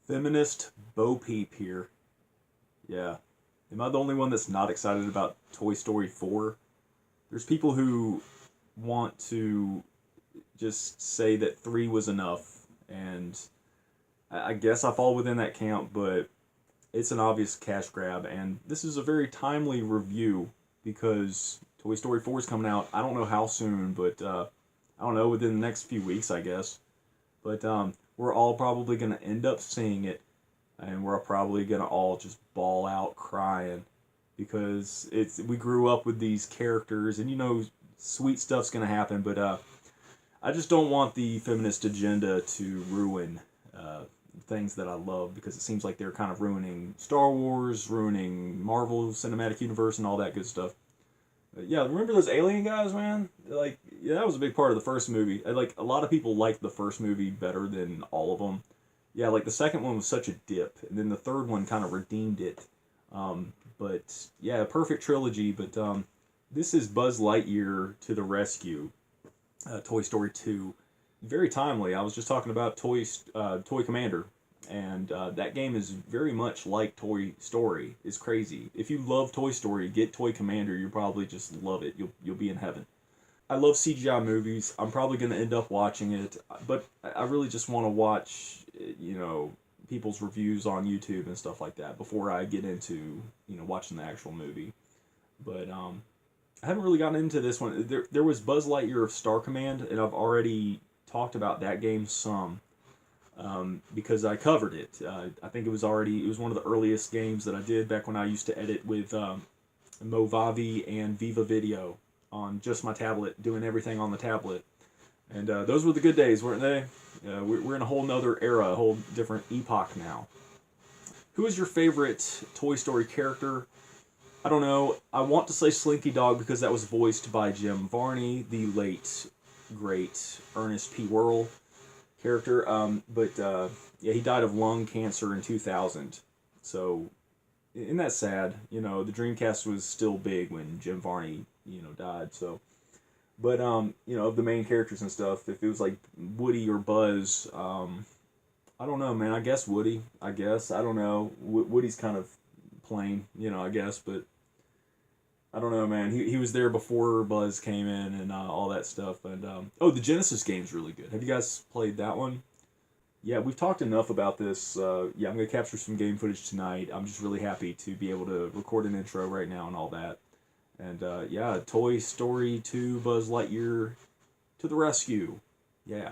Feminist Bo Peep here. Yeah. Am I the only one that's not excited about Toy Story 4? There's people who want to just say that 3 was enough, and I guess I fall within that camp, but it's an obvious cash grab, and this is a very timely review because Toy Story 4 is coming out. I don't know how soon, but I don't know, within the next few weeks, I guess. But we're all probably going to end up seeing it, and we're probably going to all just bawl out crying because we grew up with these characters, and sweet stuff's going to happen, but I just don't want the feminist agenda to ruin things that I love, because it seems like they're kind of ruining Star Wars, ruining Marvel Cinematic Universe, and all that good stuff. Yeah, remember those alien guys, man? Like, yeah, that was a big part of the first movie. Like, a lot of people liked the first movie better than all of them. Yeah, like, the second one was such a dip, and then the third one kind of redeemed it. But, yeah, a perfect trilogy, but this is Buzz Lightyear to the rescue, Toy Story 2. Very timely. I was just talking about Toy Commander, and that game is very much like Toy Story. It's crazy. If you love Toy Story, get Toy Commander. You'll probably just love it. You'll be in heaven. I love CGI movies. I'm probably going to end up watching it, but I really just want to watch, people's reviews on YouTube and stuff like that before I get into, watching the actual movie. But I haven't really gotten into this one. There was Buzz Lightyear of Star Command, and I've already talked about that game some. Because I covered it. I think it was one of the earliest games that I did back when I used to edit with Movavi and Viva Video on just my tablet, doing everything on the tablet. And those were the good days, weren't they? We're in a whole nother era, a whole different epoch now. Who is your favorite Toy Story character? I don't know. I want to say Slinky Dog because that was voiced by Jim Varney, the late, great Ernest P. Worrell character, but yeah, he died of lung cancer in 2000. So, isn't that sad? The Dreamcast was still big when Jim Varney, died. So, but of the main characters and stuff, if it was like Woody or Buzz, I don't know, man. I guess Woody. I don't know. Woody's kind of plain, I guess, but I don't know, man. He was there before Buzz came in and all that stuff. And the Genesis game's really good. Have you guys played that one? Yeah, we've talked enough about this. Yeah, I'm going to capture some game footage tonight. I'm just really happy to be able to record an intro right now and all that. And yeah, Toy Story 2 Buzz Lightyear to the rescue. Yeah.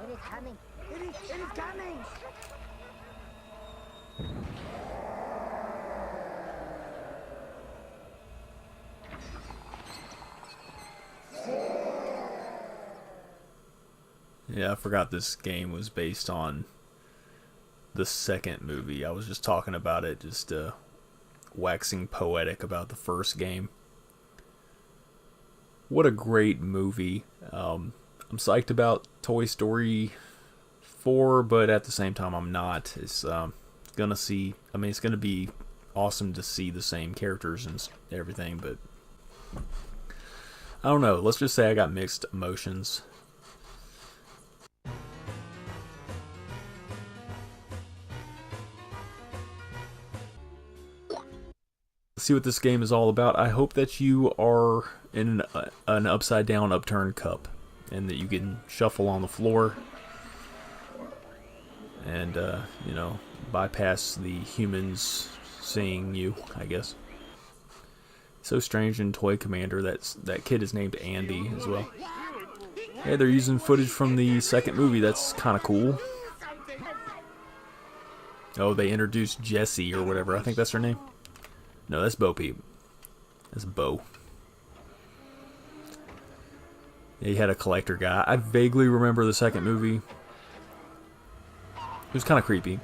It is coming. It is coming. Yeah, I forgot this game was based on the second movie. I was just talking about it, just waxing poetic about the first game. What a great movie. I'm psyched about Toy Story 4, but at the same time I'm not. It's it's gonna be awesome to see the same characters and everything, but I don't know. Let's just say I got mixed emotions. See what this game is all about. I hope that you are in an upside down upturned cup and that you can shuffle on the floor and bypass the humans seeing you, I guess. So strange in Toy Commander that kid is named Andy as well. Hey, they're using footage from the second movie. That's kind of cool. Oh, they introduced Jessie or whatever. I think that's her name. No, that's Bo Peep. That's Bo. Yeah, he had a collector guy. I vaguely remember the second movie. It was kind of creepy.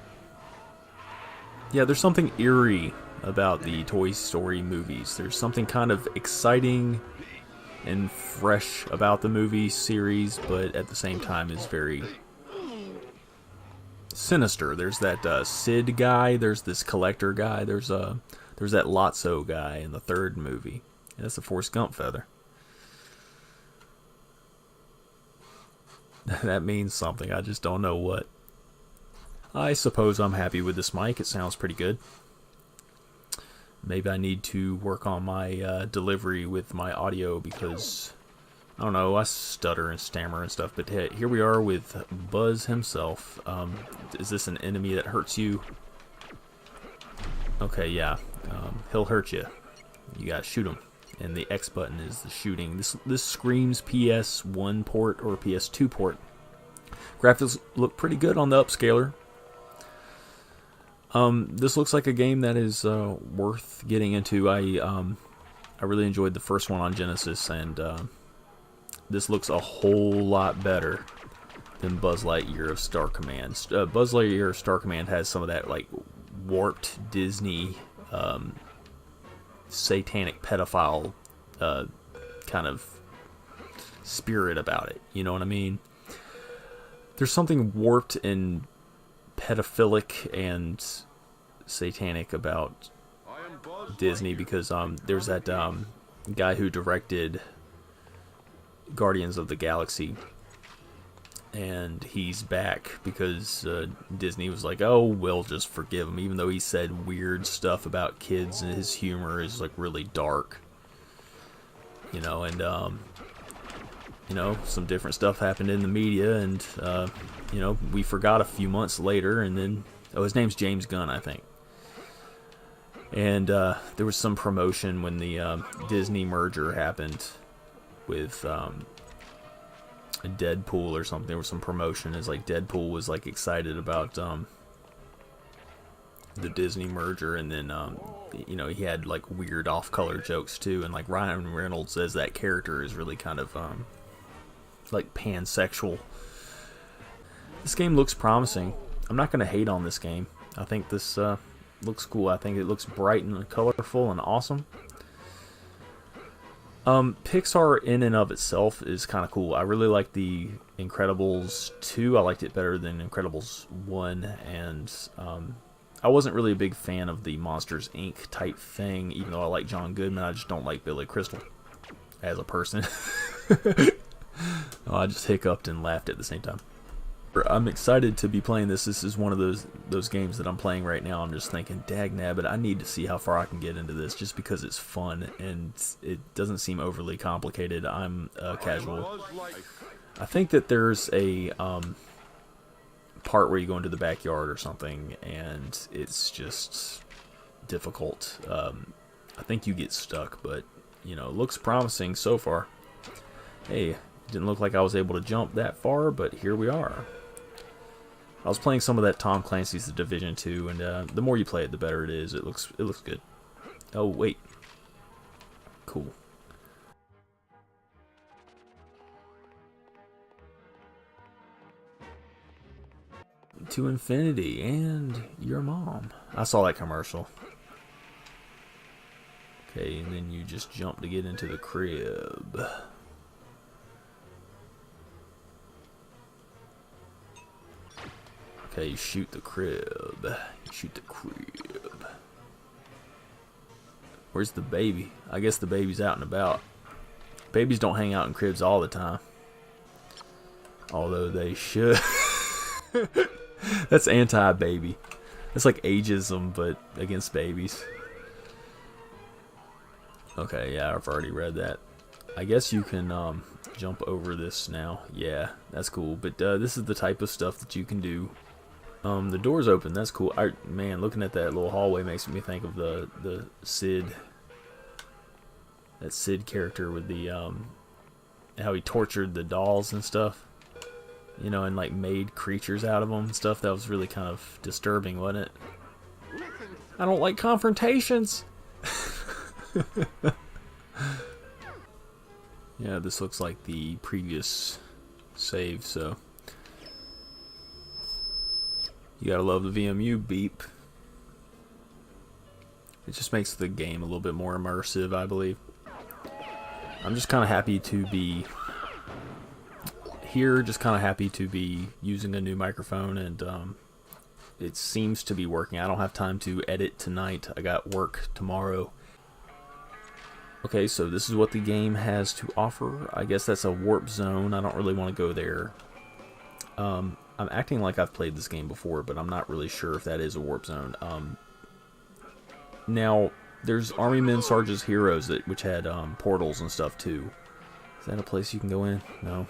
Yeah, there's something eerie about the Toy Story movies. There's something kind of exciting and fresh about the movie series, but at the same time is very sinister. There's that Sid guy. There's this collector guy. There's There's that Lotso guy in the third movie. And that's a Forrest Gump feather. That means something. I just don't know what. I suppose I'm happy with this mic. It sounds pretty good. Maybe I need to work on my delivery with my audio because, I don't know, I stutter and stammer and stuff. But hey, here we are with Buzz himself. Is this an enemy that hurts you? Okay, yeah. He'll hurt you. You gotta shoot him. And the X button is the shooting. This screams PS1 port or PS2 port. Graphics look pretty good on the upscaler. This looks like a game that is worth getting into. I really enjoyed the first one on Genesis, and this looks a whole lot better than Buzz Lightyear of Star Command. Buzz Lightyear of Star Command has some of that like warped Disney satanic pedophile kind of spirit about it. You know what I mean? There's something warped and pedophilic and satanic about Disney because there's that guy who directed Guardians of the Galaxy, and he's back because Disney was like, oh, we'll just forgive him, even though he said weird stuff about kids and his humor is like really dark, you know. And you know, some different stuff happened in the media, and you know, we forgot a few months later, and then, oh, his name's James Gunn, I think. And there was some promotion when the Disney merger happened with Deadpool or something. There was some promotion as like Deadpool was like excited about the Disney merger, and then you know, he had like weird off-color jokes too, and like Ryan Reynolds says that character is really kind of like pansexual. This game looks promising. I'm not going to hate on this game. I think this looks cool. I think it looks bright and colorful and awesome. Pixar in and of itself is kind of cool. I really like the Incredibles 2. I liked it better than Incredibles 1, and I wasn't really a big fan of the Monsters, Inc. type thing, even though I like John Goodman. I just don't like Billy Crystal as a person. Oh, I just hiccuped and laughed at the same time. I'm excited to be playing this. This is one of those games that I'm playing right now. I'm just thinking, dag nabbit, I need to see how far I can get into this just because it's fun and it doesn't seem overly complicated. I'm casual. I think that there's a part where you go into the backyard or something and it's just difficult. I think you get stuck, but you know, it looks promising so far. Hey, didn't look like I was able to jump that far, but here we are. I was playing some of that Tom Clancy's The Division 2, and the more you play it, the better it is. It looks good. Oh wait, cool. To infinity and your mom. I saw that commercial. Okay, and then you just jump to get into the crib. Okay, you shoot the crib. You shoot the crib. Where's the baby? I guess the baby's out and about. Babies don't hang out in cribs all the time. Although they should. That's anti-baby. That's like ageism, but against babies. Okay, yeah, I've already read that. I guess you can jump over this now. Yeah, that's cool. But this is the type of stuff that you can do. The door's open. That's cool. Man, looking at that little hallway makes me think of the Sid. That Sid character with the how he tortured the dolls and stuff. You know, and like made creatures out of them and stuff. That was really kind of disturbing, wasn't it? I don't like confrontations. Yeah, this looks like the previous save, so you gotta love the VMU beep. It just makes the game a little bit more immersive, I believe. I'm just kind of happy to be here, just kind of happy to be using a new microphone and it seems to be working. I don't have time to edit tonight. I got work tomorrow. Okay, so this is what the game has to offer. I guess that's a warp zone. I don't really want to go there. I'm acting like I've played this game before, but I'm not really sure if that is a warp zone. Now, there's Army Men, Sergeants, Heroes, which had portals and stuff too. Is that a place you can go in? No.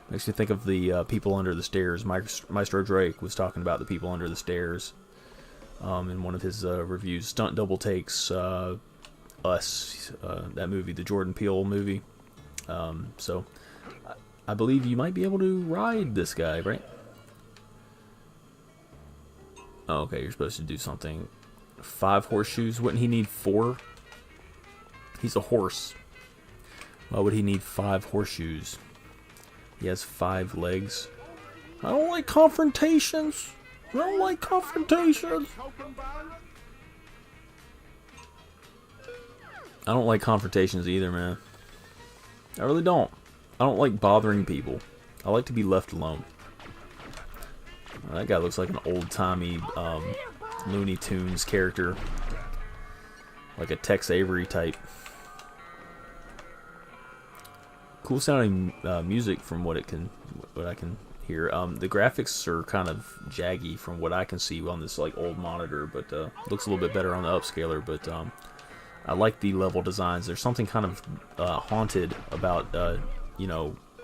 Makes me think of the people under the stairs. Maestro Drake was talking about the people under the stairs in one of his reviews. Stunt Double Takes Us, that movie, the Jordan Peele movie. So, I believe you might be able to ride this guy, right? Oh, okay, you're supposed to do something. 5 horseshoes? Wouldn't he need 4? He's a horse. Why would he need 5 horseshoes? He has 5 legs. I don't like confrontations. I don't like confrontations. I don't like confrontations either, man. I really don't. I don't like bothering people. I like to be left alone. That guy looks like an old-timey Looney Tunes character. Like a Tex Avery type. Cool sounding music from what I can hear. The graphics are kind of jaggy from what I can see on this like old monitor, but looks a little bit better on the upscaler. But I like the level designs. There's something kind of haunted about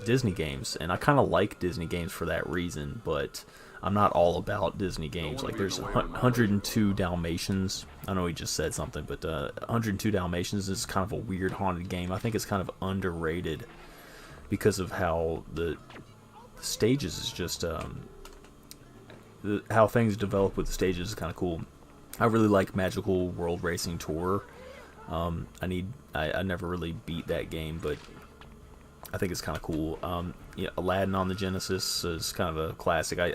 Disney games, and I kind of like Disney games for that reason. But I'm not all about Disney games. Like there's 102 Dalmatians. I know he just said something, but 102 Dalmatians is kind of a weird haunted game. I think it's kind of underrated because of how the stages is just how things develop with the stages is kind of cool. I really like Magical World Racing Tour. I never really beat that game, but I think it's kind of cool. Aladdin on the Genesis is kind of a classic. I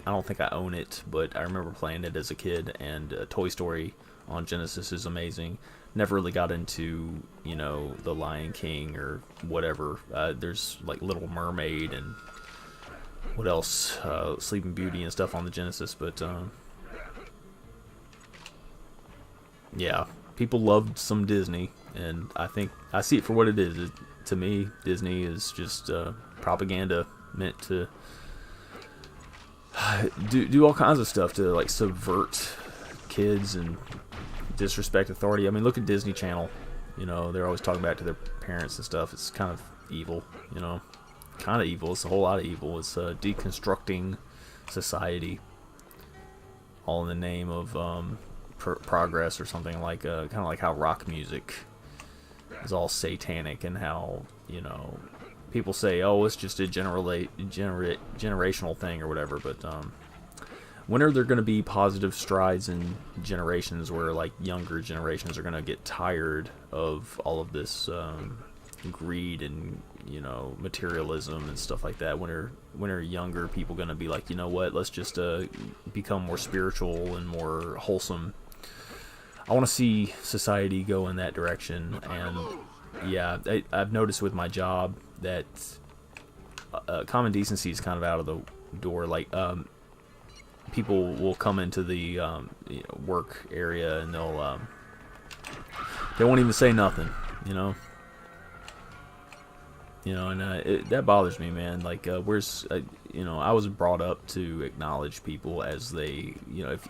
don't think I own it, but I remember playing it as a kid. And Toy Story on Genesis is amazing. Never really got into The Lion King or whatever. There's like Little Mermaid and what else? Sleeping Beauty and stuff on the Genesis, but yeah, people loved some Disney, and I think I see it for what it is. To me, Disney is just propaganda meant to do all kinds of stuff to like subvert kids and disrespect authority. I mean, look at Disney Channel. They're always talking back to their parents and stuff. It's kind of evil, kind of evil. It's a whole lot of evil. It's deconstructing society, all in the name of progress or something, like kind of like how rock music is all satanic, and how people say, oh, it's just a generational thing or whatever. But when are there going to be positive strides in generations where like younger generations are going to get tired of all of this greed and materialism and stuff like that? When are younger people going to be like, you know what, let's just become more spiritual and more wholesome? I want to see society go in that direction. And yeah, I've noticed with my job that common decency is kind of out of the door. Like people will come into the work area and they won't even say nothing, and that bothers me, man. Like, I was brought up to acknowledge people as they,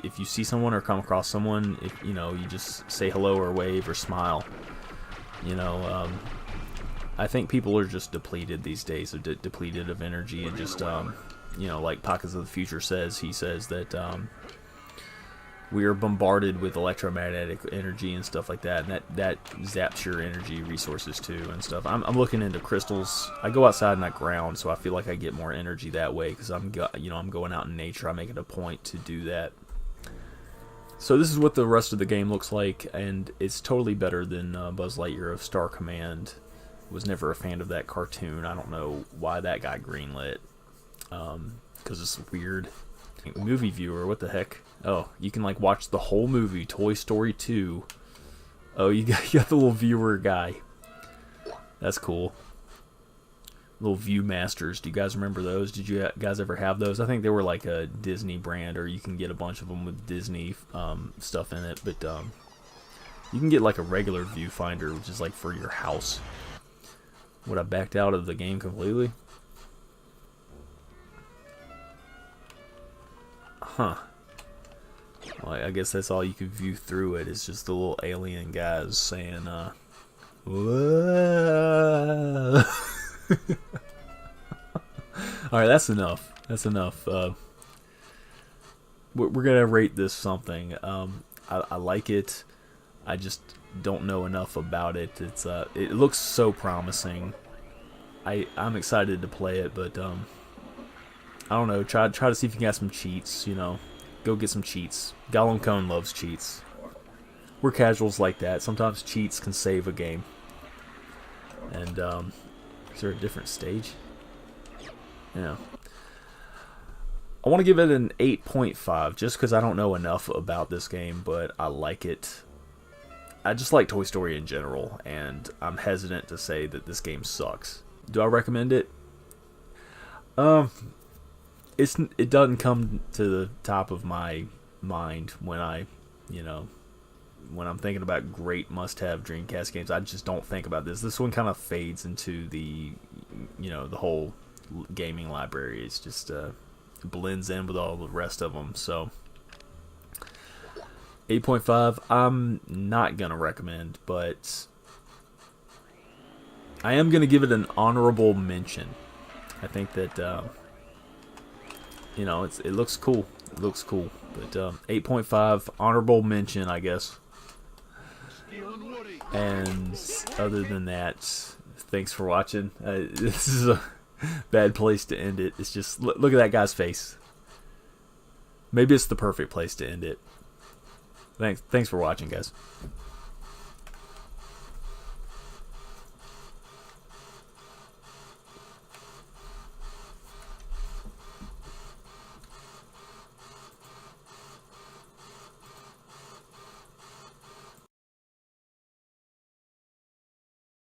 if you see someone or come across someone, you just say hello or wave or smile. I think people are just depleted these days, depleted of energy, and just, like Pockets of the Future says, he says that we are bombarded with electromagnetic energy and stuff like that, and that zaps your energy resources too and stuff. I'm looking into crystals. I go outside and I ground, so I feel like I get more energy that way because I'm going out in nature. I make it a point to do that. So this is what the rest of the game looks like, and it's totally better than Buzz Lightyear of Star Command. Was never a fan of that cartoon. I don't know why that got greenlit. Because it's weird. Movie viewer, what the heck? Oh, you can like watch the whole movie, Toy Story 2. Oh, you got the little viewer guy. That's cool. little Viewmasters. Do you guys remember those? Did you guys ever have those? I think they were like a Disney brand, or you can get a bunch of them with Disney stuff in it. But you can get like a regular viewfinder, which is like for your house. Would I backed out of the game completely? Huh. Well, I guess that's all you can view through it. It's just the little alien guys saying, whoa. Alright, that's enough. That's enough. We're gonna rate this something. I like it. I just don't know enough about it. It looks so promising. I'm excited to play it, but I don't know. Try to see if you can get some cheats. You know, go get some cheats. Gollum Cone loves cheats. We're casuals like that. Sometimes cheats can save a game. And is there a different stage? Yeah. I want to give it an 8.5 just because I don't know enough about this game, but I like it. I just like Toy Story in general, and I'm hesitant to say that this game sucks. Do I recommend it? It doesn't come to the top of my mind when I'm thinking about great must-have Dreamcast games. I just don't think about this. This one kind of fades into the whole gaming library. It's just blends in with all the rest of them. So 8.5, I'm not gonna recommend, but I am gonna give it an honorable mention. I think that it looks cool. It looks cool, but 8.5 honorable mention, I guess. And other than that, thanks for watching. This is a bad place to end it. It's just look at that guy's face. Maybe it's the perfect place to end it. Thanks for watching, guys.